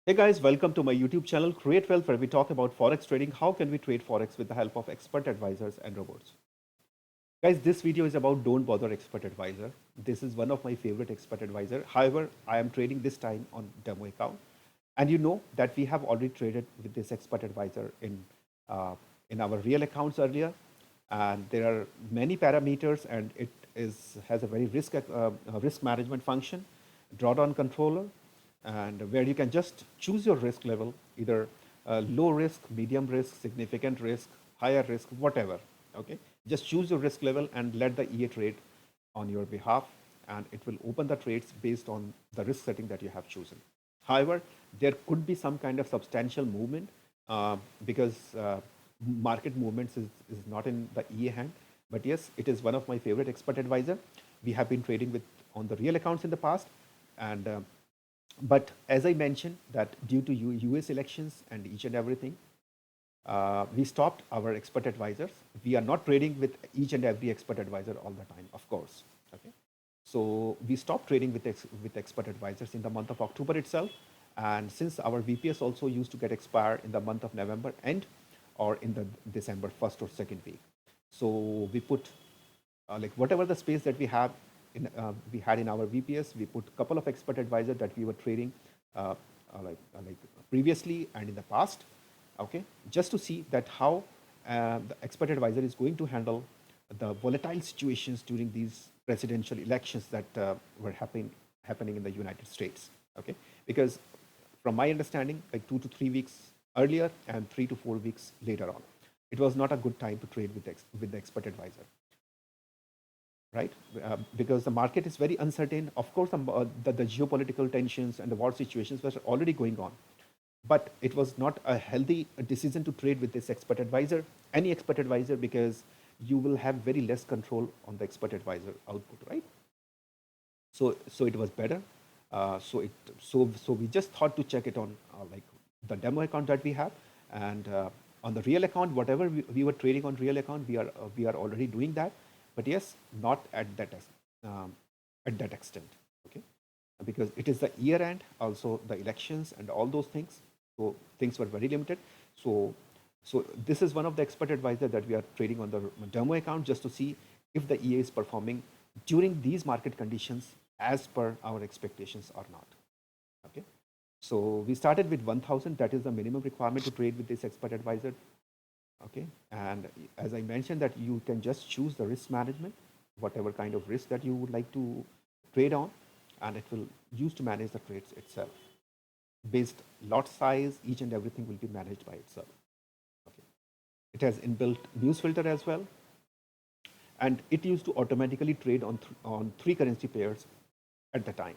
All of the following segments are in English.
Hey guys, welcome to my YouTube channel Create Wealth, where we talk about forex trading. How can we trade forex with the help of expert advisors and robots? Guys, this video is about Don't Bother Expert Advisor. This is one of my favorite expert advisor. However, I am trading this time on demo account, and you know that we have already traded with this expert advisor uh, in our real accounts earlier, and there are many parameters, and it has a very risk management function, drawdown controller, and where you can just choose your risk level, either low risk, medium risk, significant risk, higher risk, whatever. Okay, just choose your risk level and let the EA trade on your behalf, and it will open the trades based on the risk setting that you have chosen. However, there could be some kind of substantial movement because market movements is not in the EA hand. But yes, it is one of my favorite expert advisor. We have been trading with on the real accounts in the past, and but as I mentioned, that due to US elections and each and everything, we stopped our expert advisors. We are not trading with each and every expert advisor all the time, of course. Okay, so we stopped trading with expert advisors in the month of October itself, and since our VPS also used to get expired in the month of November end or in the December first or second week, so we put like whatever the space that we had in our VPS, we put a couple of expert advisors that we were trading uh, like previously and in the past. Okay, just to see that how the expert advisor is going to handle the volatile situations during these presidential elections that were happening in the United States. Okay, because from my understanding, like 2 to 3 weeks earlier and 3 to 4 weeks later on, it was not a good time to trade with the expert advisor, right? Because the market is very uncertain. Of course, the geopolitical tensions and the war situations were already going on, but it was not a healthy decision to trade with this expert advisor, any expert advisor, because you will have very less control on the expert advisor output, right? So it was better. So we just thought to check it on like the demo account that we have, and on the real account, whatever we were trading on real account, we are already doing that, but yes, not um, at that extent. Okay, because it is the year end, also the elections and all those things, so things were very limited. So so this is one of the expert advisor that we are trading on the demo account, just to see if the EA is performing during these market conditions as per our expectations or not. Okay, so we started with 1000, that is the minimum requirement to trade with this expert advisor. Okay, and as I mentioned, that you can just choose the risk management, whatever kind of risk that you would like to trade on, and it will use to manage the trades itself. Based lot size, each and everything will be managed by itself. Okay, it has inbuilt news filter as well, and it used to automatically trade on three currency pairs at the time: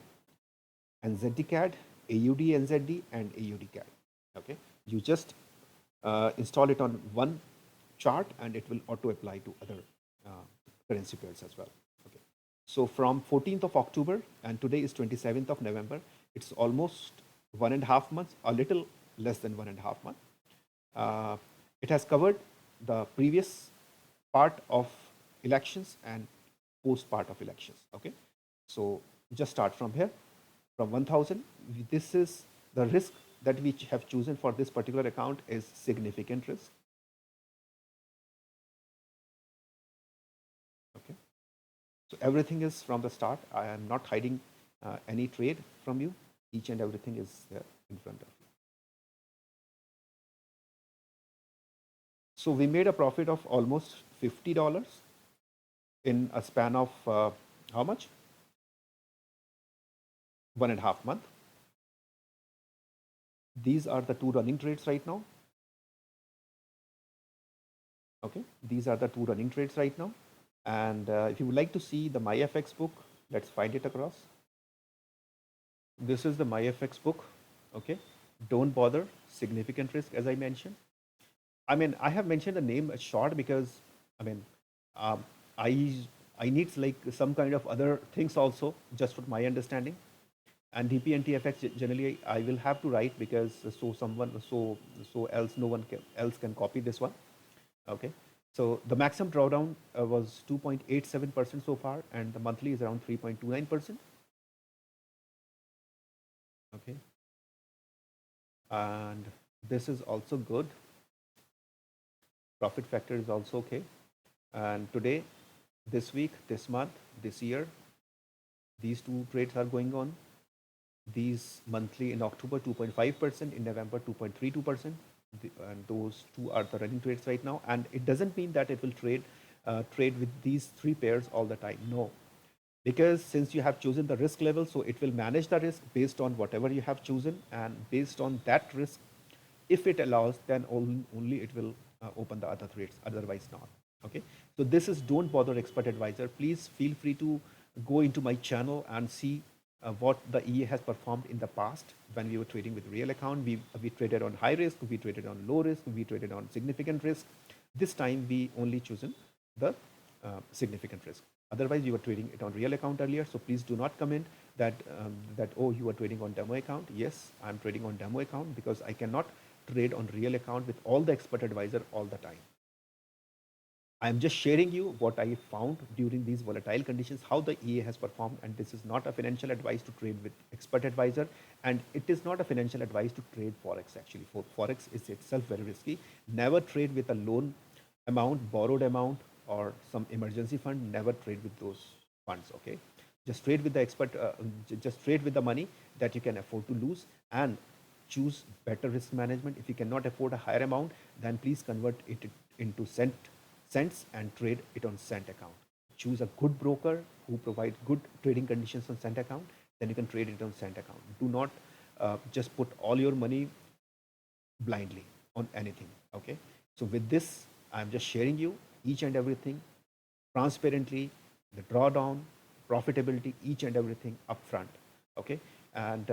NZD CAD, AUD NZD, and AUD CAD. Okay, you just install it on one chart, and it will auto apply to other uh, currency pairs as well. Okay, so from 14th of October, and today is 27th of November, it's almost 1.5 months, a little less than 1.5 months. uh, it has covered the previous part of elections and post part of elections. Okay, so just start from here, from 1000. This is the risk that we have chosen for this particular account is significant risk. Okay, so everything is from the start. I am not hiding any trade from you. Each and everything is there in front of you. So we made a profit of almost $50 in a span of how much? 1.5 month. These are the two running trades right now. Okay, these are the two running trades right now. And if you would like to see the MyFX book, let's find it across. This is the MyFX book. Okay, don't bother, significant risk, as I mentioned. I mean, I have mentioned the name short because, I mean, um, I I need like some kind of other things also, just for my understanding. And DP and TFX generally I will have to write, because so else no one else can copy this one. Okay, so the maximum drawdown was 2.87% so far, and the monthly is around 3.29%. Okay, And this is also good. Profit factor is also okay. And today, this week, this month, this year, these two trades are going on. These monthly in October 2.5%, in November 2.32%, and those two are the running trades right now. And it doesn't mean that it will trade with these three pairs all the time. No, because since you have chosen the risk level, so it will manage the risk based on whatever you have chosen, and based on that risk, if it allows, then only it will open the other trades, otherwise not. Okay, so this is Don't Bother Expert Advisor. Please feel free to go into my channel and see what the EA has performed in the past. When we were trading with real account, we traded on high risk, we traded on low risk, we traded on significant risk. This time we only chosen the significant risk. Otherwise, you were trading it on real account earlier. So please do not comment that oh, you are trading on demo account. Yes, I'm trading on demo account because I cannot trade on real account with all the expert advisor all the time. I'm just sharing you what I found during these volatile conditions, how the EA has performed, and this is not a financial advice to trade with expert advisor, and it is not a financial advice to trade forex. Actually, forex is itself very risky. Never trade with a loan amount, borrowed amount, or some emergency fund. Never trade with those funds. Okay, just trade with the expert. Just trade with the money that you can afford to lose, and choose better risk management. If you cannot afford a higher amount, then please convert it into cents and trade it on cent account. Choose a good broker who provides good trading conditions on cent account, then you can trade it on cent account. Do not just put all your money blindly on anything. Okay, so with this, I'm just sharing you each and everything transparently, the drawdown, profitability, each and everything upfront. Okay, and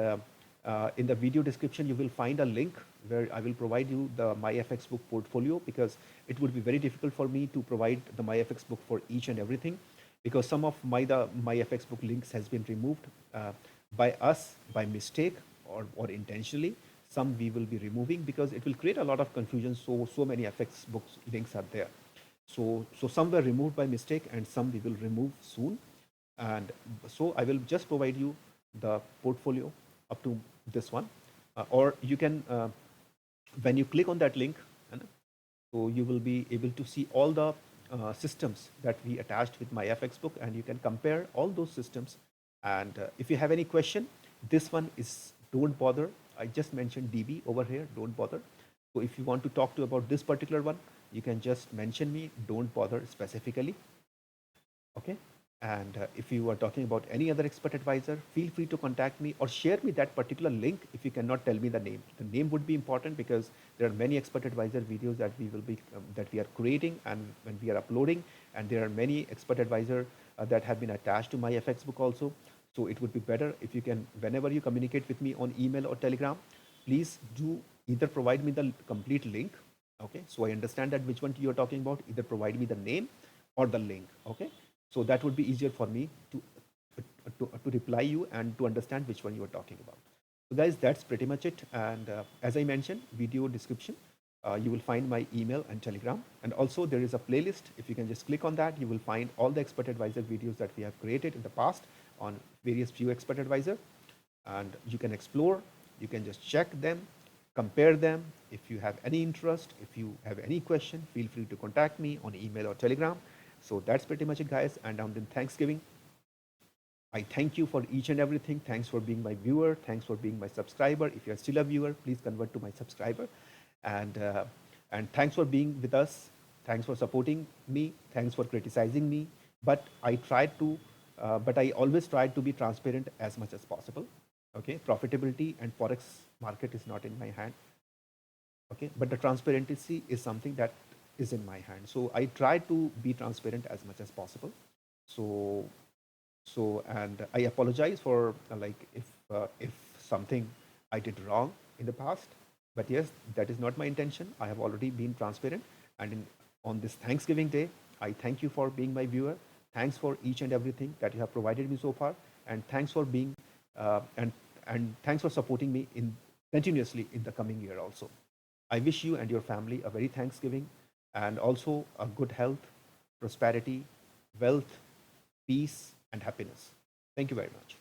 in the video description, you will find a link where I will provide you the MyFX book portfolio, because it would be very difficult for me to provide the MyFX book for each and everything, because some of the MyFX book links has been removed by us by mistake or intentionally. Some we will be removing because it will create a lot of confusion. So many FX books links are there. So some were removed by mistake and some we will remove soon. And so I will just provide you the portfolio up to this one, or you can when you click on that link, so you will be able to see all the systems that we attached with my FX book, and you can compare all those systems. And if you have any question, this one is Don't Bother. I just mentioned DB over here, Don't Bother. So if you want to talk to about this particular one, you can just mention me, Don't Bother specifically. Okay. And if you are talking about any other expert advisor, feel free to contact me or share me that particular link if you cannot tell me the name. The name would be important because there are many expert advisor videos that we will be that we are creating and when we are uploading, and there are many expert advisor that have been attached to my FX book also. So it would be better if you can, whenever you communicate with me on email or Telegram, please do either provide me the complete link. Okay, so I understand that which one you're talking about. Either provide me the name or the link. Okay, so that would be easier for me to reply you and to understand which one you are talking about. So guys, that's pretty much it. And as I mentioned, video description, you will find my email and Telegram. And also there is a playlist. If you can just click on that, you will find all the expert advisor videos that we have created in the past on various few expert advisor. And you can explore, you can just check them, compare them. If you have any interest, if you have any question, feel free to contact me on email or Telegram. So that's pretty much it, guys. And on Thanksgiving, I thank you for each and everything. Thanks for being my viewer. Thanks for being my subscriber. If you're still a viewer, please convert to my subscriber. And thanks for being with us. Thanks for supporting me. Thanks for criticizing me. But I always try to be transparent as much as possible. Okay, profitability and forex market is not in my hand. Okay, but the transparency is something that is in my hand. So I try to be transparent as much as possible. And I apologize for if something I did wrong in the past. But yes, that is not my intention. I have already been transparent. And on this Thanksgiving Day, I thank you for being my viewer. Thanks for each and everything that you have provided me so far, and thanks for being and thanks for supporting me in continuously in the coming year also. I wish you and your family a very Thanksgiving, and also a good health, prosperity, wealth, peace, and happiness. Thank you very much.